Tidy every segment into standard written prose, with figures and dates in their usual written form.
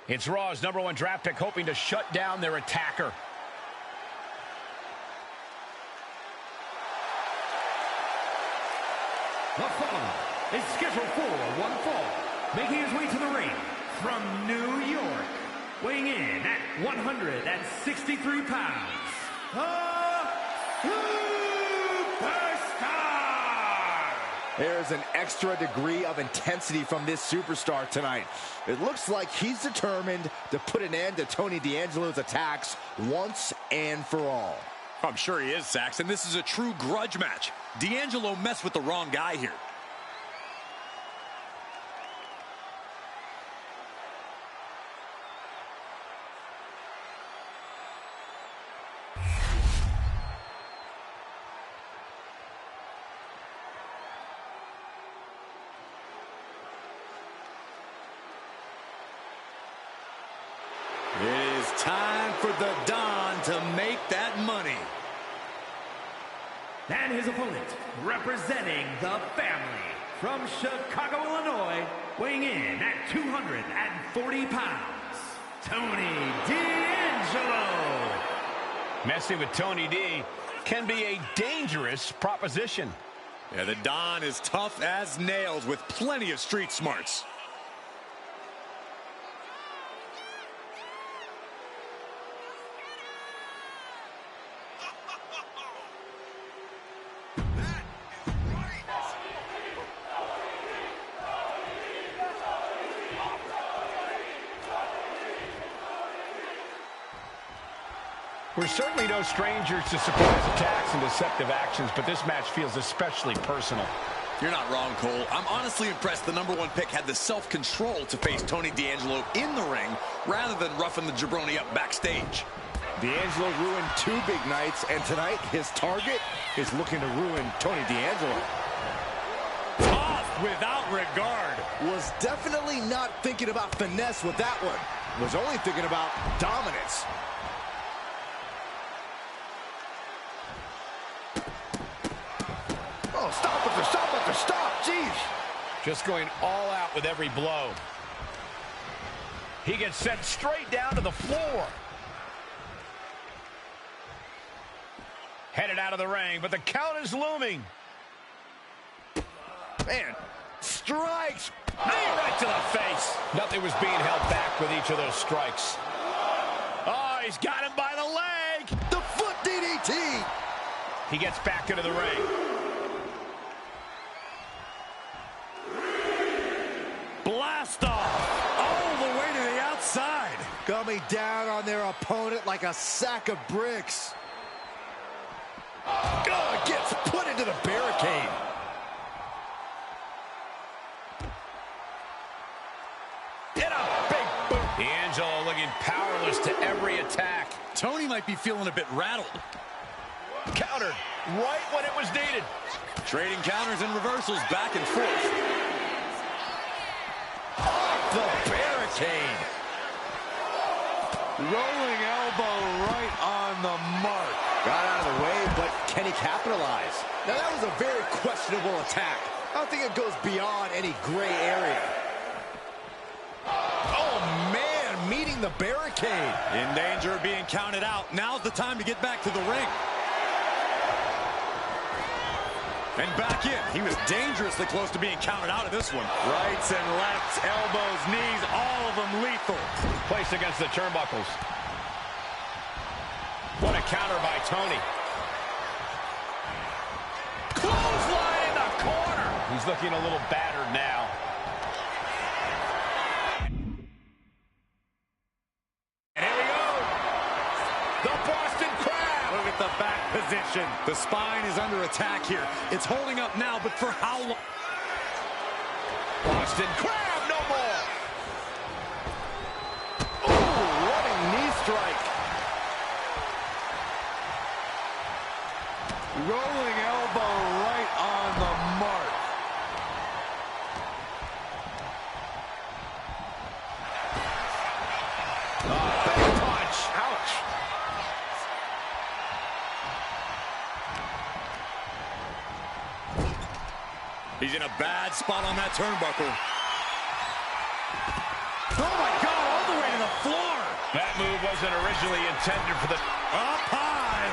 It's Raw's #1 draft pick hoping to shut down their attacker. The following is scheduled for one fall, making his way to the ring from New York, weighing in at 163 pounds, the Superstar! There's an extra degree of intensity from this superstar tonight. It looks like he's determined to put an end to Tony D'Angelo's attacks once and for all. I'm sure he is, Saxton. This is a true grudge match. D'Angelo messed with the wrong guy here. It is time for the Don to make that money. And his opponent, representing the family, from Chicago, Illinois, weighing in at 240 pounds, Tony D'Angelo. Messing with Tony D can be a dangerous proposition. Yeah, the Don is tough as nails with plenty of street smarts. We're certainly no strangers to surprise attacks and deceptive actions, but this match feels especially personal. You're not wrong, Cole. I'm honestly impressed the #1 pick had the self-control to face Tony D'Angelo in the ring rather than roughing the jabroni up backstage. D'Angelo ruined 2 big nights, and tonight his target is looking to ruin Tony D'Angelo. Tossed without regard. Was definitely not thinking about finesse with that one. Was only thinking about dominance. Oh, stop after stop after stop. Jeez. Just going all out with every blow. He gets sent straight down to the floor. Headed out of the ring, but the count is looming. Man, strikes. Knee right to the face. Nothing was being held back with each of those strikes. Oh, he's got him by the leg. The foot DDT. He gets back into the ring. Blast off all the way to the outside. Coming down on their opponent like a sack of bricks. Oh, gets put into the barricade. Hit a big boot. D'Angelo looking powerless to every attack. Tony might be feeling a bit rattled. Countered right when it was needed. Trading counters and reversals back and forth. The barricade. Rolling elbow right on the mark. Got out of the way, but can he capitalize? Now, that was a very questionable attack. I don't think it goes beyond any gray area. Oh, man, meeting the barricade. In danger of being counted out. Now's the time to get back to the ring. And back in. He was dangerously close to being counted out of this one. Rights and lefts, elbows, knees, all of them lethal. Placed against the turnbuckles. What a counter by Tony. Clothesline in the corner. He's looking a little battered now. And here we go. The Boston Crab. Look at the back position. The spine is under attack here. It's holding up now, but for how long? Boston Crab, no more. Ooh, running knee strike. Rolling elbow right on the mark. Big punch. Ouch. He's in a bad spot on that turnbuckle. Oh my God, all the way to the wasn't originally intended for the... Up high.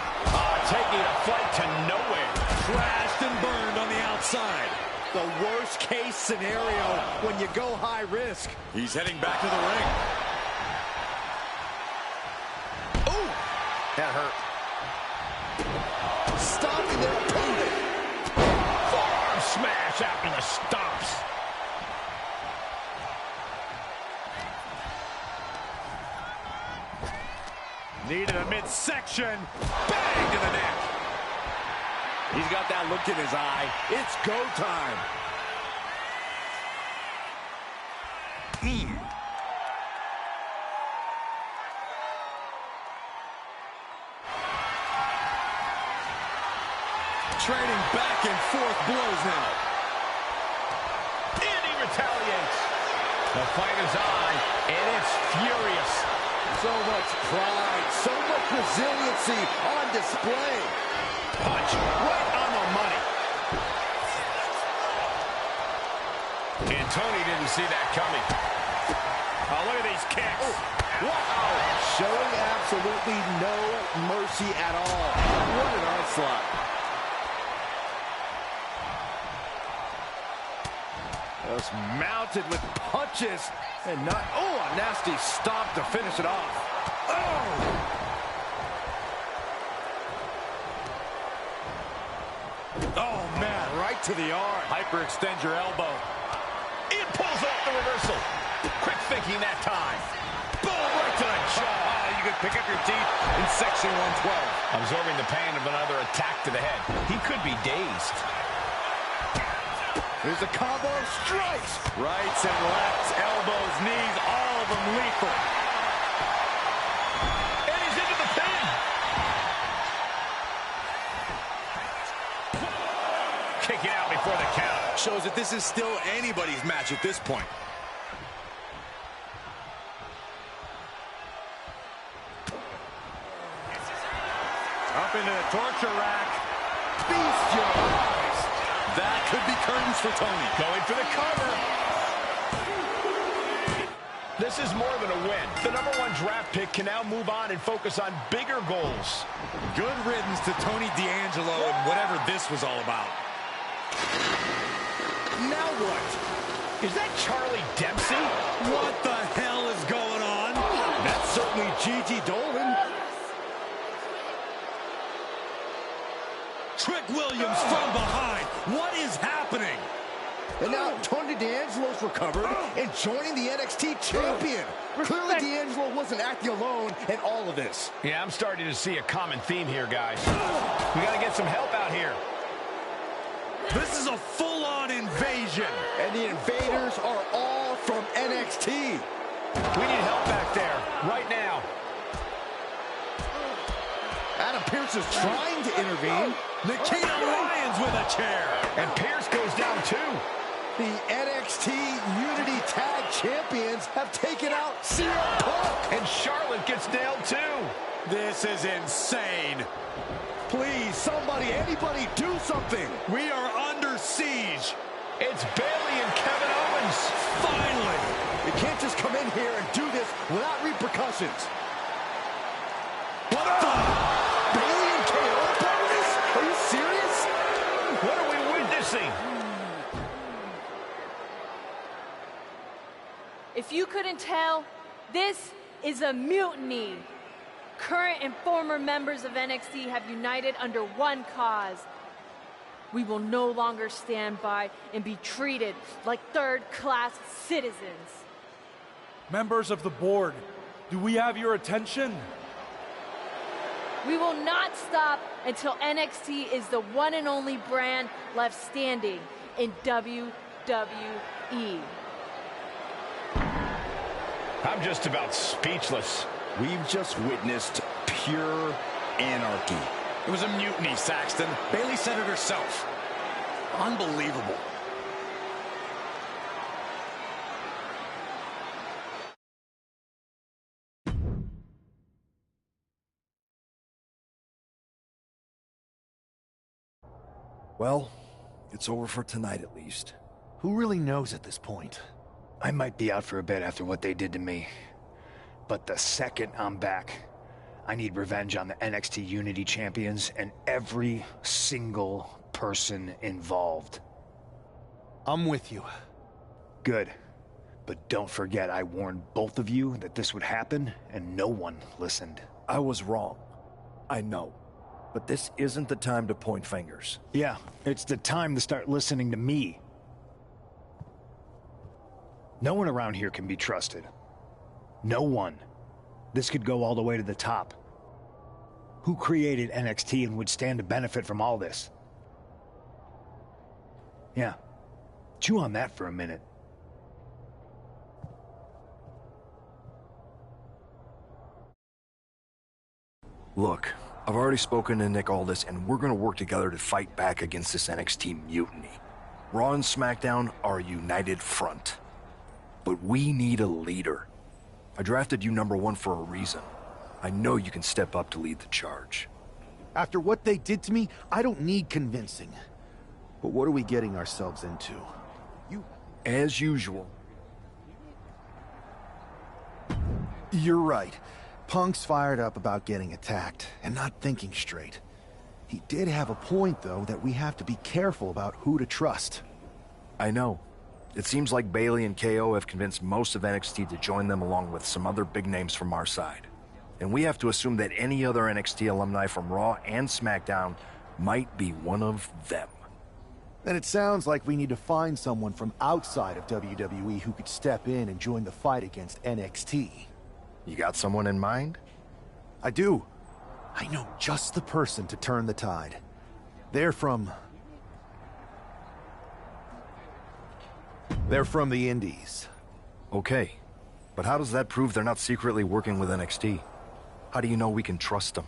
Taking a flight to nowhere. Crashed and burned on the outside. The worst case scenario when you go high risk. He's heading back to the ring. Ooh, that hurt. Stopping their opponent. Forearm smash after the stomps. Needed a midsection. Bang to the neck. He's got that look in his eye. It's go time. Trading back and forth blows now. And he retaliates. The fight is on, and it's furious. So much pride, so much resiliency on display. Punch right on the money. And Tony didn't see that coming. Oh, look at these kicks. Oh, wow. Showing absolutely no mercy at all. What an onslaught. Just mounted with punches and not, a nasty stop to finish it off. Oh, man, right to the arm. Hyperextend your elbow. It pulls off the reversal. Quick thinking that time. Boom, right to the jaw. You could pick up your teeth in section 112. Absorbing the pain of another attack to the head. He could be dazed. Here's a combo of strikes. Rights and lefts, elbows, knees, all of them lethal. And he's into the pin. Kicking out before the count. Shows that this is still anybody's match at this point. Up into the torture rack. Bestial. That could be curtains for Tony. Going for the cover. This is more than a win. The #1 draft pick can now move on and focus on bigger goals. Good riddance to Tony D'Angelo and whatever this was all about. Now what? Is that Charlie Dempsey? What the hell is going on? That's certainly Gigi Dolan. Trick Williams from behind. What is happening? And now Tony D'Angelo's recovered and joining the NXT champion. Clearly D'Angelo wasn't acting alone in all of this. Yeah, I'm starting to see a common theme here, guys. We got to get some help out here. This is a full-on invasion. And the invaders are all from NXT. We need help back there, right now. Adam Pearce is trying to intervene. Nikita Lyons with a chair. And Pearce goes down too. The NXT Unity Tag Champions have taken out CM Punk. And Charlotte gets nailed too. This is insane. Please, somebody, anybody, do something. We are under siege. It's Bayley and Kevin Owens. Finally. You can't just come in here and do this without repercussions. What the? Bayley and KO part of this? Are you serious? What are we witnessing? If you couldn't tell, this is a mutiny. Current and former members of NXT have united under one cause. We will no longer stand by and be treated like third-class citizens. Members of the board, do we have your attention? We will not stop until NXT is the one and only brand left standing in WWE. I'm just about speechless. We've just witnessed pure anarchy. It was a mutiny, Saxton. Bayley said it herself. Unbelievable. Well, it's over for tonight at least. Who really knows at this point? I might be out for a bit after what they did to me. But the second I'm back, I need revenge on the NXT Unity Champions and every single person involved. I'm with you. Good. But don't forget, I warned both of you that this would happen, and no one listened. I was wrong. I know. But this isn't the time to point fingers. Yeah, it's the time to start listening to me. No one around here can be trusted. No one. This could go all the way to the top. Who created NXT and would stand to benefit from all this? Yeah. Chew on that for a minute. Look, I've already spoken to Nick Aldis, and we're gonna work together to fight back against this NXT mutiny. Raw and SmackDown are a united front. But we need a leader. I drafted you #1 for a reason. I know you can step up to lead the charge. After what they did to me, I don't need convincing. But what are we getting ourselves into? As usual. You're right. Punk's fired up about getting attacked and not thinking straight. He did have a point, though, that we have to be careful about who to trust. I know. It seems like Bayley and KO have convinced most of NXT to join them along with some other big names from our side. And we have to assume that any other NXT alumni from Raw and SmackDown might be one of them. Then it sounds like we need to find someone from outside of WWE who could step in and join the fight against NXT. You got someone in mind? I do. I know just the person to turn the tide. They're from the Indies. Okay. But how does that prove they're not secretly working with NXT? How do you know we can trust them?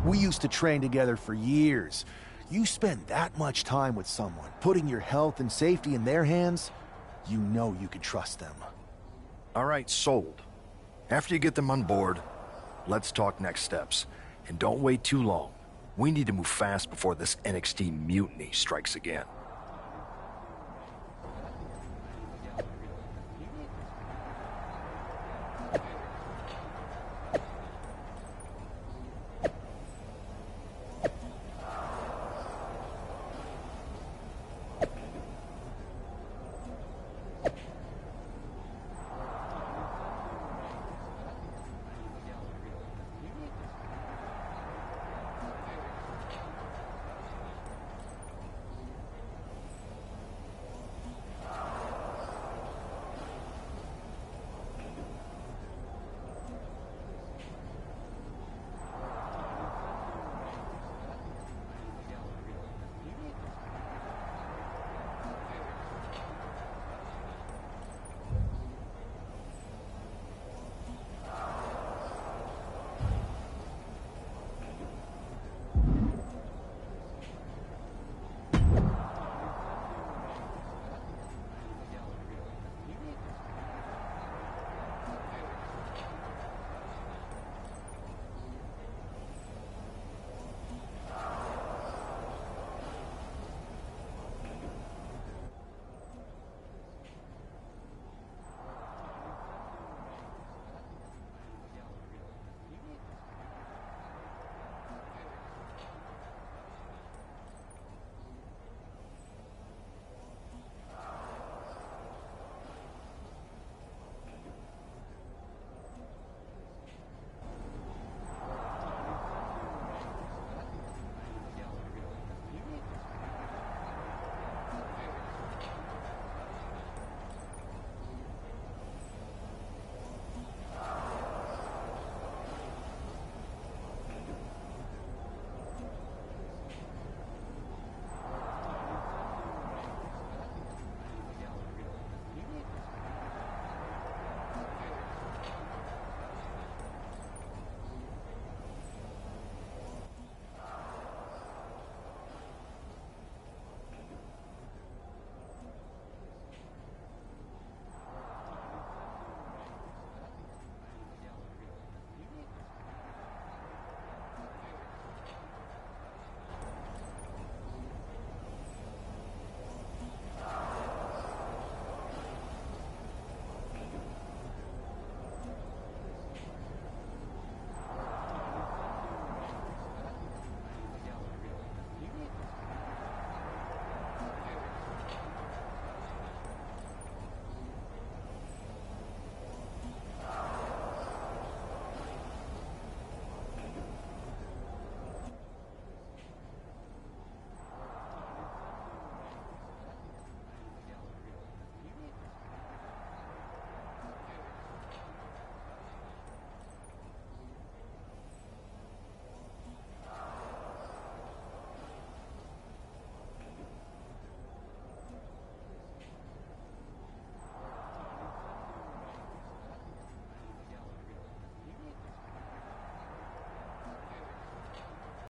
We used to train together for years. You spend that much time with someone, putting your health and safety in their hands, you know you can trust them. All right, sold. After you get them on board, let's talk next steps. And don't wait too long. We need to move fast before this NXT mutiny strikes again.